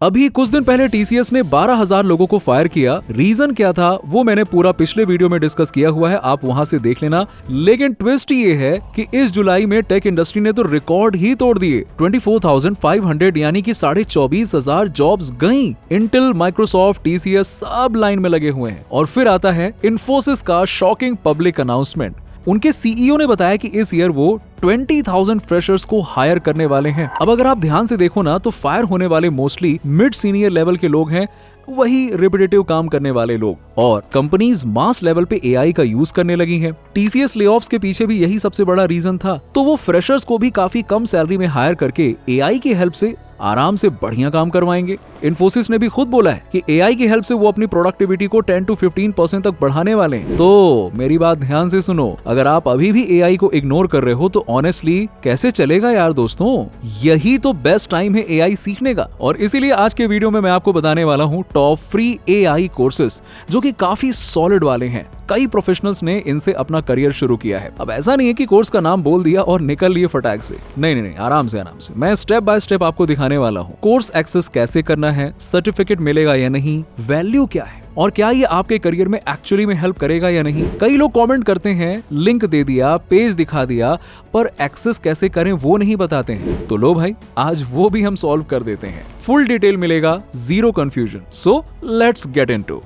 अभी कुछ दिन पहले टीसीएस ने 12,000 लोगों को फायर किया। रीजन क्या था वो मैंने पूरा पिछले वीडियो में डिस्कस किया हुआ है, आप वहां से देख लेना। लेकिन ट्विस्ट ये है कि इस जुलाई में टेक इंडस्ट्री ने तो रिकॉर्ड ही तोड़ दिए। 24,500 यानी कि 24,500 जॉब्स गई। इंटेल, माइक्रोसॉफ्ट, टीसीएस सब लाइन में लगे हुए हैं। और फिर आता है इन्फोसिस का शॉकिंग पब्लिक अनाउंसमेंट। उनके सीईओ ने बताया कि इस ईयर वो 20,000 फ्रेशर्स को हायर करने वाले हैं। अब अगर आप ध्यान से देखो ना तो फायर होने वाले मोस्टली मिड सीनियर लेवल के लोग हैं, वही रिपीटेटिव काम करने वाले लोग। और कंपनीज मास लेवल पे एआई का यूज करने लगी हैं। टीसीएस लेऑफ्स के पीछे भी यही सबसे बड़ा रीजन था। तो वो फ्रेशर्स को भी काफी कम सैलरी में हायर करके एआई की हेल्प से आराम से बढ़िया काम करवाएंगे। इन्फोसिस ने भी खुद बोला है कि एआई की हेल्प से वो अपनी प्रोडक्टिविटी को 10 to 15% तक बढ़ाने वाले हैं। तो मेरी बात ध्यान से सुनो, अगर आप अभी भी एआई को इग्नोर कर रहे हो तो ऑनेस्टली कैसे चलेगा यार दोस्तों। यही तो बेस्ट टाइम है एआई सीखने का। और इसीलिए आज के वीडियो में मैं आपको बताने वाला हूँ टॉप फ्री एआई कोर्सेज जो कि काफी सॉलिड वाले हैं। कई प्रोफेशनल्स ने इनसे अपना करियर शुरू किया है। अब ऐसा नहीं है कि कोर्स का नाम बोल दिया और निकल लिए फटाक से। नहीं, आराम से मैं स्टेप बाय स्टेप आपको दिखाने वाला हूँ। कोर्स एक्सेस कैसे करना है, सर्टिफिकेट मिलेगा या नहीं, वैल्यू क्या है और क्या ये आपके करियर में एक्चुअली में हेल्प करेगा या नहीं। कई लोग कमेंट करते हैं लिंक दे दिया, पेज दिखा दिया, पर एक्सेस कैसे करें वो नहीं बताते हैं। तो लो भाई, आज वो भी हम सॉल्व कर देते हैं। फुल डिटेल मिलेगा, zero confusion. So let's get into.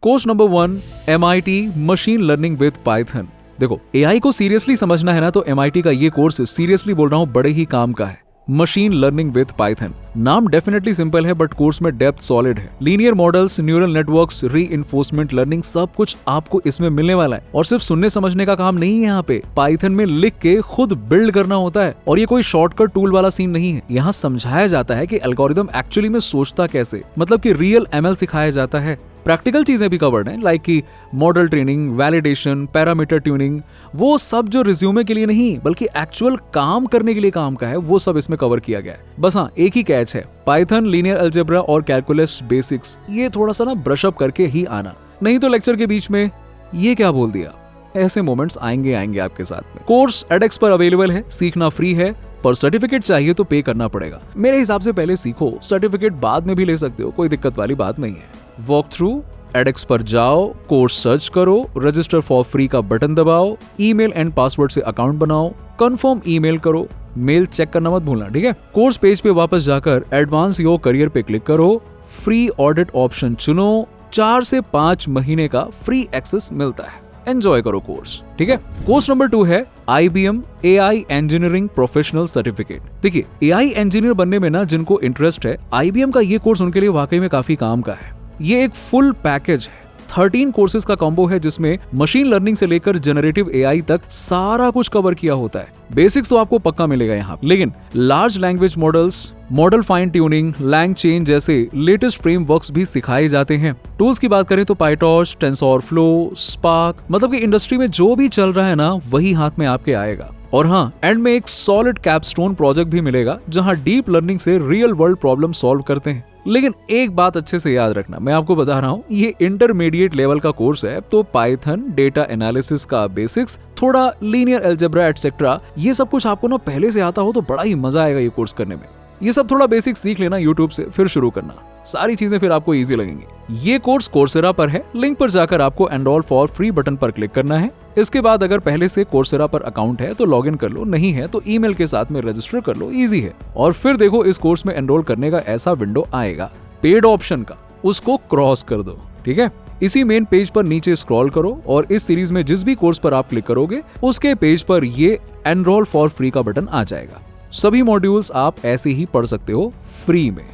Course number 1, MIT machine learning with Python. देखो, एआई को सीरियसली समझना है ना तो MIT का ये कोर्स, सीरियसली बोल रहा हूं, बड़े ही काम का है। Machine learning with Python. नाम डेफिनेटली सिंपल है बट कोर्स में डेप्थ सॉलिड है। Linear models, neural networks, reinforcement learning सब कुछ आपको इसमें मिलने वाला है। और सिर्फ सुनने समझने का काम नहीं है यहाँ पे, पाइथन में लिख के खुद बिल्ड करना होता है। और ये कोई शॉर्टकट टूल वाला सीन नहीं है। यहाँ समझाया जाता है कि एल्गोरिदम एक्चुअली में सोचता कैसे, मतलब कि रियल ML सिखाया जाता है। प्रैक्टिकल चीजें भी कवर्ड हैं, लाइक कि model training, validation, parameter tuning, वो सब जो रिज्यूमे के लिए नहीं बल्कि एक्चुअल काम करने के लिए काम का है, वो सब इसमें कवर किया गया है। बस हाँ, एक ही कैच है, पाइथन, लीनियर अलजेब्रा और कैलकुलस बेसिक्स ये थोड़ा सा ना ब्रशअप करके ही आना, नहीं तो लेक्चर के बीच में ये क्या बोल दिया, ऐसे मोमेंट्स आएंगे आपके साथ में। कोर्स edX पर अवेलेबल है, सीखना फ्री है, पर सर्टिफिकेट चाहिए तो पे करना पड़ेगा। मेरे हिसाब से पहले सीखो, सर्टिफिकेट बाद में भी ले सकते हो, कोई दिक्कत वाली बात नहीं है। वॉक थ्रू, edX पर जाओ, कोर्स सर्च करो, रजिस्टर फॉर फ्री का बटन दबाओ, ईमेल एंड पासवर्ड से अकाउंट बनाओ, कंफर्म ईमेल करो, मेल चेक करना मत भूलना, ठीक है। कोर्स पेज पे वापस जाकर एडवांस योर करियर पे क्लिक करो, फ्री ऑडिट ऑप्शन चुनो, 4 से 5 महीने का फ्री एक्सेस मिलता है। एंजॉय करो कोर्स, ठीक है। कोर्स नंबर 2 है IBM AI engineering professional certificate. देखिए, AI इंजीनियर बनने में ना जिनको इंटरेस्ट है, IBM का ये कोर्स उनके लिए वाकई में काफी काम का है। ये एक फुल पैकेज है, 13 कोर्सेज का कॉम्बो है जिसमें मशीन लर्निंग से लेकर जनरेटिव एआई तक सारा कुछ कवर किया होता है। बेसिक्स तो आपको पक्का मिलेगा यहाँ, लेकिन large language models, model fine tuning, LangChain जैसे लेटेस्ट फ्रेमवर्क्स भी सिखाए जाते हैं। टूल्स की बात करें तो PyTorch, TensorFlow, Spark, मतलब कि इंडस्ट्री में जो भी चल रहा है ना वही हाथ में आपके आएगा। और हाँ, एंड में एक सॉलिड कैपस्टोन प्रोजेक्ट भी मिलेगा जहाँ डीप लर्निंग से रियल वर्ल्ड प्रॉब्लम सॉल्व करते हैं। लेकिन एक बात अच्छे से याद रखना, मैं आपको बता रहा हूँ ये इंटरमीडिएट लेवल का कोर्स है, तो पाइथन, डेटा एनालिसिस का बेसिक्स, थोड़ा लीनियर अलजेब्रा एटसेट्रा, ये सब कुछ आपको ना पहले से आता हो तो बड़ा ही मजा आएगा ये कोर्स करने में। ये सब थोड़ा बेसिक सीख लेना यूट्यूब से, फिर शुरू करना, सारी चीजें फिर आपको इजी लगेंगी। ये कोर्स कोर्सेरा पर है, लिंक पर जाकर आपको एनरोल फॉर फ्री बटन पर क्लिक करना है। इसके बाद अगर पहले से कोर्सेरा पर अकाउंट है तो लॉगिन कर लो, नहीं है तो ईमेल के साथ में रजिस्टर कर लो, इजी है। और फिर देखो इस कोर्स में एनरोल करने का ऐसा विंडो आएगा पेड ऑप्शन का, उसको क्रॉस कर दो, ठीक है। इसी मेन पेज पर नीचे स्क्रॉल करो और इस सीरीज में जिस भी कोर्स पर आप क्लिक करोगे उसके पेज पर ये एनरोल फॉर फ्री का बटन आ जाएगा। सभी मॉड्यूल्स आप ऐसे ही पढ़ सकते हो फ्री में,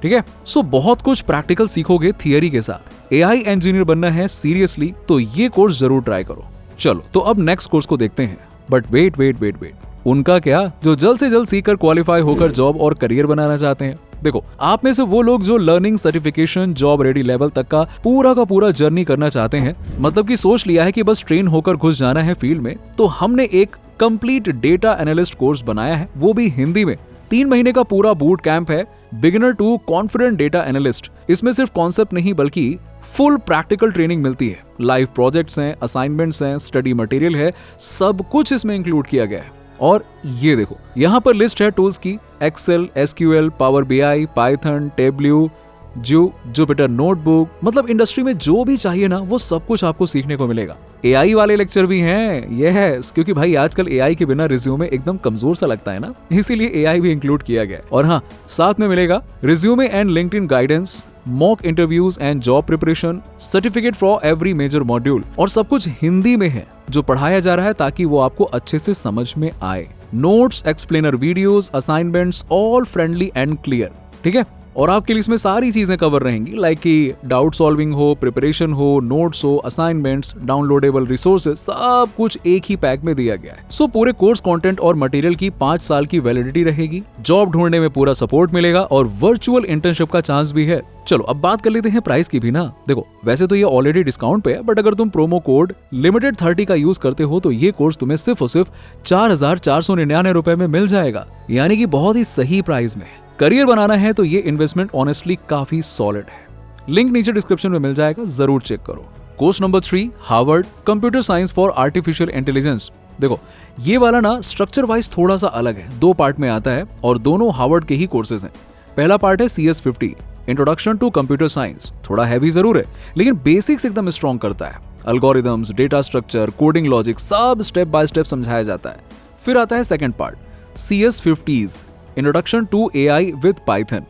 ठीक है। सो बहुत कुछ प्रैक्टिकल सीखोगे थियरी के साथ। एआई इंजीनियर बनना है सीरियसली तो ये कोर्स जरूर ट्राई करो। चलो तो अब नेक्स्ट कोर्स को देखते हैं। बट वेट, उनका क्या जो जल्द से जल्द सीखकर क्वालिफाई होकर जॉब और करियर बनाना चाहते हैं। देखो, आप में से वो लोग जो learning, certification, job ready level तक का पूरा जर्नी करना चाहते हैं, मतलब कि सोच लिया है कि बस ट्रेन होकर घुस जाना है फील्ड में, तो हमने एक कंप्लीट डेटा एनालिस्ट कोर्स बनाया है, वो भी हिंदी में। 3 महीने का पूरा बूट कैंप है, beginner to confident data analyst. इसमें सिर्फ कॉन्सेप्ट नहीं बल्कि फुल प्रैक्टिकल ट्रेनिंग मिलती है। लाइव प्रोजेक्ट्स हैं, असाइनमेंट्स हैं, स्टडी मटेरियल है, सब कुछ इसमें इंक्लूड किया गया है। और ये देखो यहाँ पर लिस्ट है टूल्स की, Excel, SQL, Power BI, Python, Tableau, Jupyter notebook, मतलब इंडस्ट्री में जो भी चाहिए ना वो सब कुछ आपको सीखने को मिलेगा। एआई वाले लेक्चर भी हैं, यस, क्योंकि भाई आजकल एआई के बिना रिज्यूमे एकदम कमजोर सा लगता है ना, इसीलिए एआई भी इंक्लूड किया गया है। और हाँ, साथ में मिलेगा resume and LinkedIn guidance, mock interviews and job preparation, certificate for every major module, और सब कुछ हिंदी में है जो पढ़ाया जा रहा है ताकि वो आपको अच्छे से समझ में आए। Notes, explainer videos, assignments, all friendly and clear, ठीक है। और आपके लिए इसमें सारी चीजें कवर रहेंगी, लाइक कि डाउट सॉल्विंग हो, प्रिपरेशन हो, नोट्स हो, असाइनमेंट्स, डाउनलोडेबल रिसोर्सेज, सब कुछ एक ही पैक में दिया गया है। सो पूरे कोर्स कंटेंट और मटेरियल की 5 साल की वैलिडिटी रहेगी, जॉब ढूंढने में पूरा सपोर्ट मिलेगा और वर्चुअल इंटर्नशिप का चांस भी है। चलो अब बात कर लेते हैं प्राइस की भी ना। देखो वैसे तो ये ऑलरेडी डिस्काउंट पे है, बट अगर तुम प्रोमो कोड लिमिटेड30 का यूज करते हो तो ये कोर्स तुम्हें सिर्फ और सिर्फ 4,499 रुपए में मिल जाएगा, यानी कि बहुत ही सही प्राइस में। करियर बनाना है तो ये इन्वेस्टमेंट ऑनेस्टली काफी सॉलिड है। लिंक नीचे डिस्क्रिप्शन में मिल जाएगा, जरूर चेक करो। Course number 3, Harvard computer science for artificial intelligence. देखो ये वाला ना स्ट्रक्चर वाइज थोड़ा सा अलग है, 2 पार्ट में आता है और दोनों हार्वर्ड के ही कोर्सेज हैं। पहला पार्ट है CS50 introduction to computer science, थोड़ा हैवी जरूर है लेकिन बेसिक्स एकदम स्ट्रॉन्ग करता है। Algorithms, data structure, coding logic, सब स्टेप बाय स्टेप समझाया जाता है। फिर आता है second part, CS50 introduction to AI with Python,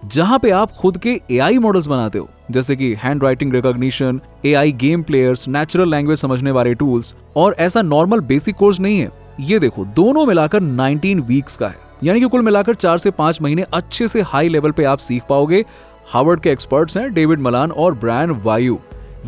जहां पे आप खुद के AI मॉडल्स बनाते हो, जैसे कि hand writing recognition, AI game players, natural language समझने वाले टूल्स। और ऐसा नॉर्मल बेसिक कोर्स नहीं है, ये देखो दोनों मिलाकर 19 वीक्स का है, यानी कि कुल मिलाकर 4 से 5 महीने अच्छे से हाई लेवल पे आप सीख पाओगे। हार्वर्ड के एक्सपर्ट्स हैं डेविड मलान और ब्रायन वायु,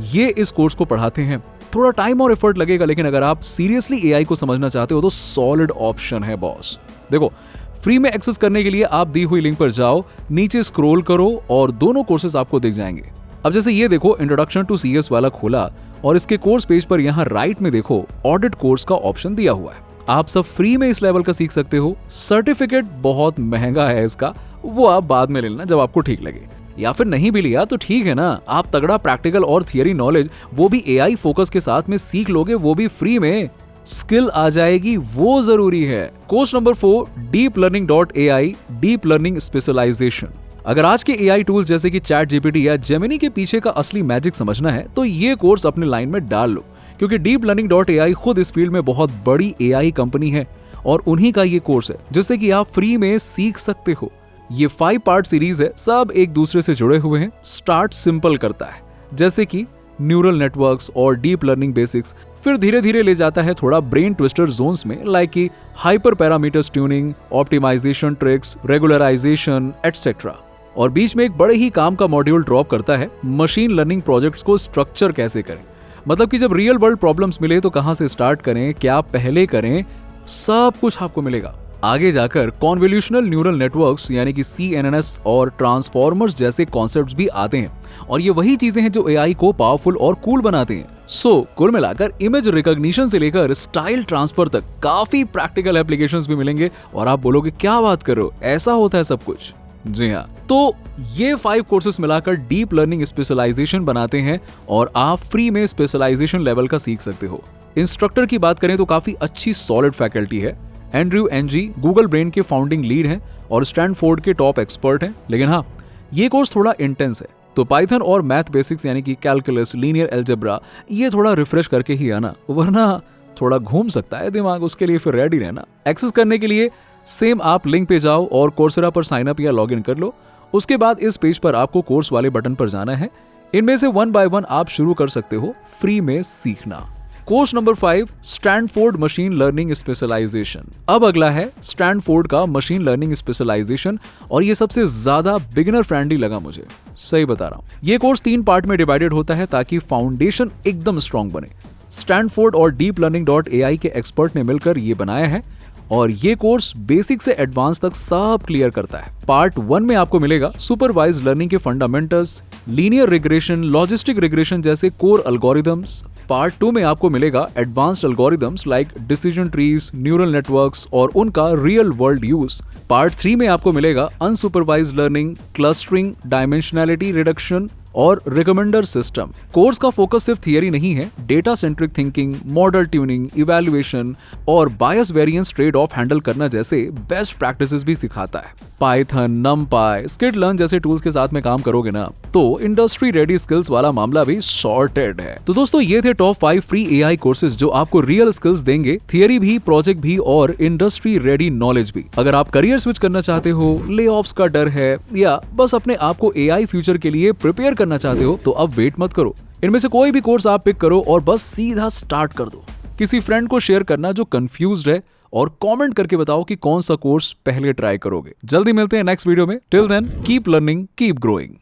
ये इस कोर्स को पढ़ाते हैं। थोड़ा टाइम और एफर्ट लगेगा, लेकिन अगर आप सीरियसली AI को समझना चाहते हो तो सॉलिड ऑप्शन है बॉस। देखो फ्री में एक्सेस करने के लिए आप दी हुई लिंक पर जाओ, नीचे स्क्रॉल करो और दोनों कोर्सेज आपको दिख जाएंगे। अब जैसे ये देखो इंट्रोडक्शन टू CS वाला खोला और इसके कोर्स पेज पर यहाँ राइट में देखो ऑडिट कोर्स का ऑप्शन दिया हुआ है। आप सब फ्री में इस लेवल का सीख सकते हो। सर्टिफिकेट बहुत महंगा है इसका, वो आप बाद में ले लेना जब आपको ठीक लगे, या फिर नहीं भी लिया तो ठीक है ना, आप तगड़ा प्रैक्टिकल और थियरी नॉलेज वो भी AI फोकस के साथ में सीख लोगे, वो भी फ्री में। स्किल आ जाएगी, वो जरूरी है। Course number 4, deeplearning.ai deep learning specialisation. अगर आज के AI टूल्स जैसे कि ChatGPT या जेमिनी के पीछे का असली मैजिक समझना है तो ये कोर्स अपने लाइन में डाल लो, क्योंकि deeplearning.ai खुद इस फील्ड में बहुत बड़ी AI कंपनी है और उन्हीं का ये कोर्स है जिससे कि आप फ्री में सीख सकते हो। ये 5 पार्ट सीरीज है, सब एक दूसरे से जुड़े हुए हैं। स्टार्ट सिंपल करता है, जैसे कि न्यूरल नेटवर्क्स और डीप लर्निंग बेसिक्स, फिर धीरे धीरे ले जाता है थोड़ा ब्रेन ट्विस्टर जोन्स में, लाइक कि hyper parameters tuning, optimisation tricks, regularisation etcetera. और बीच में एक बड़े ही काम का मॉड्यूल ड्रॉप करता है, मशीन लर्निंग प्रोजेक्ट्स को स्ट्रक्चर कैसे करें, मतलब कि जब रियल वर्ल्ड प्रॉब्लम्स मिले तो कहां से स्टार्ट करें, क्या पहले करें, सब कुछ आपको मिलेगा। आगे जाकर कॉन्वोल्यूशनल न्यूरल नेटवर्क्स यानी कि CNNS और ट्रांसफॉर्मर्स जैसे कॉन्सेप्ट्स भी आते हैं, और ये वही चीजें हैं जो AI को पावरफुल और कूल बनाते हैं। सो कुल मिलाकर इमेज रिकॉग्निशन से लेकर स्टाइल ट्रांसफर तक काफी प्रैक्टिकल एप्लीकेशंस भी मिलेंगे, और आप बोलोगे क्या बात कर रहे हो, ऐसा होता है सब कुछ? जी हाँ, तो ये 5 कोर्सेस मिलाकर डीप लर्निंग स्पेशलाइजेशन बनाते हैं और आप फ्री में स्पेशलाइजेशन लेवल का सीख सकते हो। इंस्ट्रक्टर की बात करें तो काफी अच्छी सॉलिड फैकल्टी है। एंड्रयू एनजी गूगल ब्रेन के फाउंडिंग लीड हैं और स्टैनफोर्ड के टॉप एक्सपर्ट हैं। लेकिन हाँ, ये कोर्स थोड़ा इंटेंस है, तो पाइथन और मैथ बेसिक्स यानी कि कैलकुलस, लीनियर अलजेब्रा, ये थोड़ा रिफ्रेश करके ही आना, वरना थोड़ा घूम सकता है दिमाग, उसके लिए फिर रेडी रहना। एक्सेस करने के लिए सेम आप लिंक पे जाओ और कोर्सेरा पर साइन अप या लॉग इन कर लो। उसके बाद इस पेज पर आपको कोर्स वाले बटन पर जाना है। इनमें से 1 बाय 1 आप शुरू कर सकते हो फ्री में सीखना। Course number 5, Stanford machine learning specialisation. अब अगला है स्टैनफोर्ड का मशीन लर्निंग स्पेशलाइजेशन, और ये सबसे ज्यादा बिगिनर फ्रेंडली लगा मुझे, सही बता रहा हूं। ये कोर्स 3 पार्ट में डिवाइडेड होता है ताकि फाउंडेशन एकदम स्ट्रांग बने। स्टैनफोर्ड और deeplearning.ai के एक्सपर्ट ने मिलकर ये बनाया है, और ये कोर्स बेसिक से एडवांस तक सब क्लियर करता है। पार्ट 1 में आपको मिलेगा सुपरवाइज लर्निंग के fundamentals, linear regression, logistic regression जैसे कोर एल्गोरिथम्स। पार्ट 2 में आपको मिलेगा advanced algorithms like decision trees, neural networks और उनका रियल वर्ल्ड यूज। पार्ट 3 में आपको मिलेगा unsupervised learning, clustering, dimensionality reduction और रिकमेंडर सिस्टम। कोर्स का फोकस सिर्फ थियरी नहीं है, data centric thinking, model tuning, evaluation और bias variance trade off handle करना जैसे बेस्ट प्रैक्टिसेस भी सिखाता है। पाइथन, नमपाई, स्किट-लर्न जैसे टूल्स के साथ में काम करोगे ना तो इंडस्ट्री रेडी स्किल्स वाला मामला भी सॉर्टेड है। तो दोस्तों ये थे टॉप 5 फ्री एआई कोर्सेज जो आपको रियल स्किल्स देंगे, थियरी भी, प्रोजेक्ट भी और इंडस्ट्री रेडी नॉलेज भी। अगर आप करियर स्विच करना चाहते हो, ले ऑफ्स का डर है या बस अपने आप को एआई फ्यूचर के लिए प्रिपेयर करना चाहते हो तो अब वेट मत करो। इनमें से कोई भी कोर्स आप पिक करो और बस सीधा स्टार्ट कर दो। किसी फ्रेंड को शेयर करना जो कंफ्यूज्ड है और कमेंट करके बताओ कि कौन सा कोर्स पहले ट्राई करोगे। जल्दी मिलते हैं नेक्स्ट वीडियो में। Till then keep learning, keep growing.